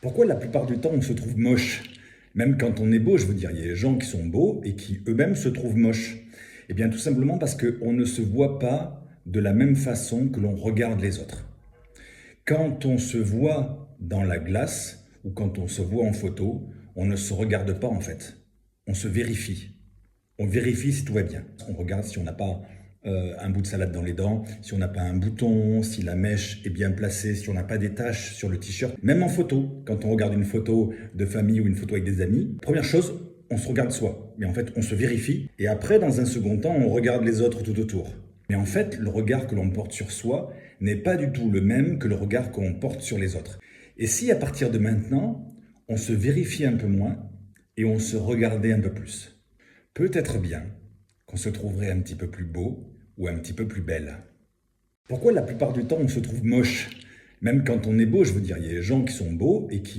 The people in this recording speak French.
Pourquoi la plupart du temps on se trouve moche? Même quand on est beau, je veux dire, il y a des gens qui sont beaux et qui eux-mêmes se trouvent moches. Eh bien tout simplement parce qu'on ne se voit pas de la même façon que l'on regarde les autres. Quand on se voit dans la glace ou quand on se voit en photo, on ne se regarde pas en fait. On se vérifie. On vérifie si tout va bien. On regarde si on n'a pas un bout de salade dans les dents, si on n'a pas un bouton, si la mèche est bien placée, si on n'a pas des taches sur le t-shirt. Même en photo, quand on regarde une photo de famille ou une photo avec des amis, première chose, on se regarde soi. Mais en fait, on se vérifie. Et après, dans un second temps, on regarde les autres tout autour. Mais en fait, le regard que l'on porte sur soi n'est pas du tout le même que le regard qu'on porte sur les autres. Et si à partir de maintenant, on se vérifie un peu moins et on se regardait un peu plus? Peut-être bien qu'on se trouverait un petit peu plus beau ou un petit peu plus belle. Pourquoi la plupart du temps on se trouve moche? Même quand on est beau, je veux dire, il y a des gens qui sont beaux et qui